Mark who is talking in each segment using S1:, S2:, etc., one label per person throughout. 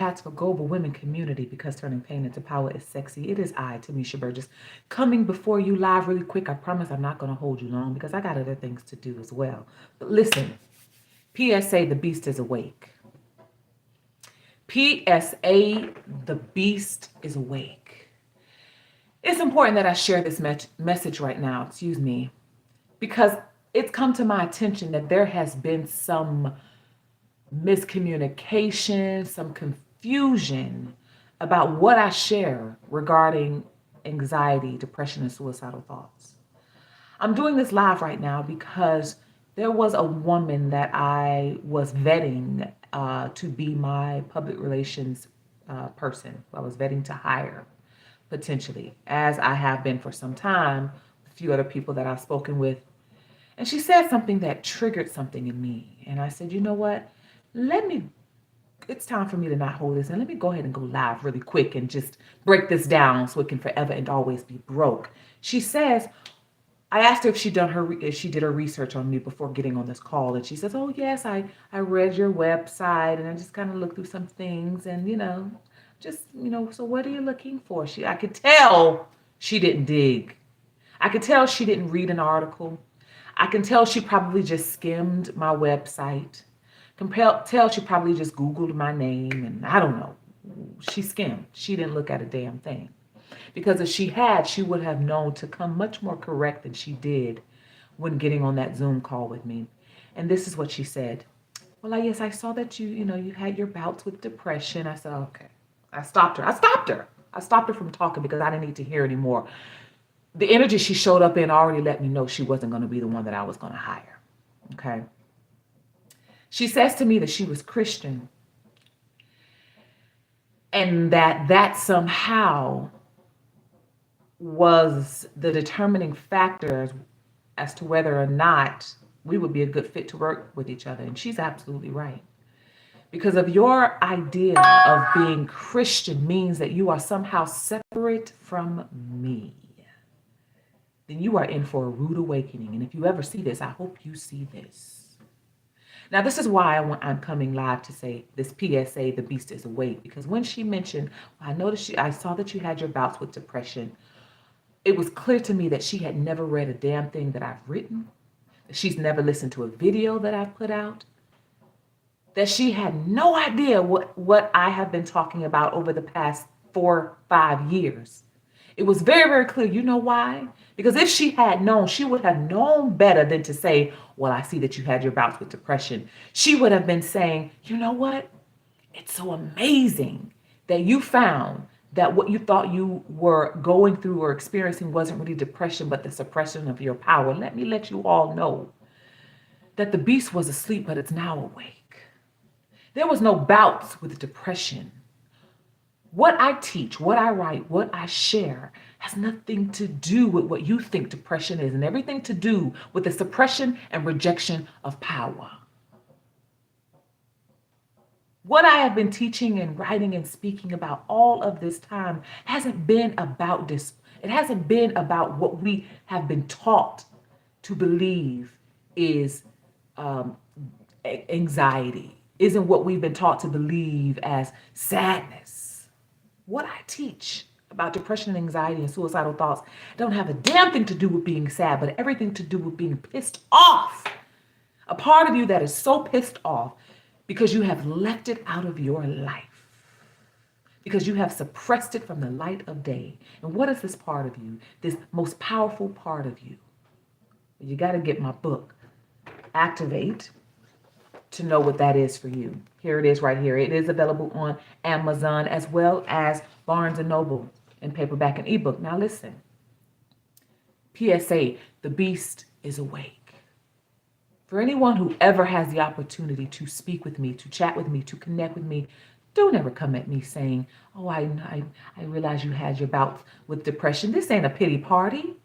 S1: chats for global women community because turning pain into power is sexy. It is I, Timmésha Burgess, coming before you live really quick. I promise I'm not going to hold you long because I got other things to do as well. But listen, PSA, the beast is awake. PSA, the beast is awake. It's important that I share this message right now, because it's come to my attention that there has been some miscommunication, some confusion about what I share regarding anxiety, depression, and suicidal thoughts. I'm doing this live right now because there was a woman that I was vetting to be my public relations person. I was vetting to hire potentially, as I have been for some time, a few other people that I've spoken with. And she said something that triggered something in me. And I said, you know what? It's time for me to not hold this. And let me go ahead and go live really quick and just break this down so it can forever and always be broke. She says, I asked her if she did her research on me before getting on this call. And she says, oh yes, I read your website and I just kind of looked through some things and, so what are you looking for? I could tell she didn't dig. I could tell she didn't read an article. I can tell she probably just skimmed my website. Tell she probably just Googled my name and I don't know. She skimmed. She didn't look at a damn thing. Because if she had, she would have known to come much more correct than she did when getting on that Zoom call with me. And this is what she said. Well, yes, I saw that you had your bouts with depression. I said, okay. I stopped her. I stopped her from talking because I didn't need to hear anymore. The energy she showed up in already let me know she wasn't going to be the one that I was going to hire. Okay. She says to me that she was Christian and that somehow was the determining factor as to whether or not we would be a good fit to work with each other. And she's absolutely right. Because of your idea of being Christian means that you are somehow separate from me, then you are in for a rude awakening. And if you ever see this, I hope you see this. Now, this is why I'm coming live to say this PSA, the beast is awake. Because when she mentioned, I saw that you had your bouts with depression. It was clear to me that she had never read a damn thing that I've written. That she's never listened to a video that I've put out. That she had no idea what I have been talking about over the past 4-5 years. It was very, very clear. You know why? Because if she had known, she would have known better than to say, well, I see that you had your bouts with depression. She would have been saying, you know what? It's so amazing that you found that what you thought you were going through or experiencing wasn't really depression, but the suppression of your power. Let me let you all know that the beast was asleep, but it's now awake. There was no bouts with depression. What I teach, what I write, what I share has nothing to do with what you think depression is and everything to do with the suppression and rejection of power. What I have been teaching and writing and speaking about all of this time hasn't been about this. It hasn't been about what we have been taught to believe is anxiety, isn't what we've been taught to believe as sadness. What I teach about depression and anxiety and suicidal thoughts don't have a damn thing to do with being sad, but everything to do with being pissed off. A part of you that is so pissed off because you have left it out of your life, because you have suppressed it from the light of day. And what is this part of you, this most powerful part of you? You got to get my book, Activate, to know what that is for you. Here it is right here. It is available on Amazon as well as Barnes & Noble in paperback and ebook. Now listen, PSA, the beast is awake. For anyone who ever has the opportunity to speak with me, to chat with me, to connect with me, don't ever come at me saying, oh, I realize you had your bouts with depression. This ain't a pity party.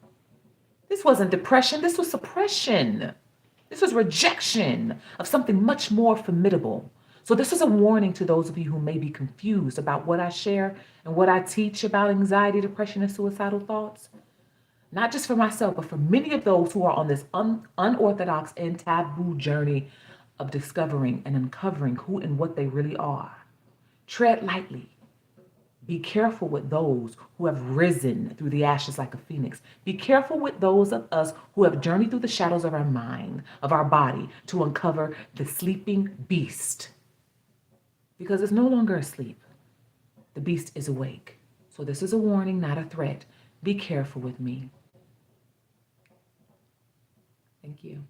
S1: This wasn't depression. This was suppression. This was rejection of something much more formidable. So this is a warning to those of you who may be confused about what I share and what I teach about anxiety, depression, and suicidal thoughts. Not just for myself, but for many of those who are on this unorthodox and taboo journey of discovering and uncovering who and what they really are. Tread lightly. Be careful with those who have risen through the ashes like a phoenix. Be careful with those of us who have journeyed through the shadows of our mind, of our body, to uncover the sleeping beast. Because it's no longer asleep. The beast is awake. So this is a warning, not a threat. Be careful with me. Thank you.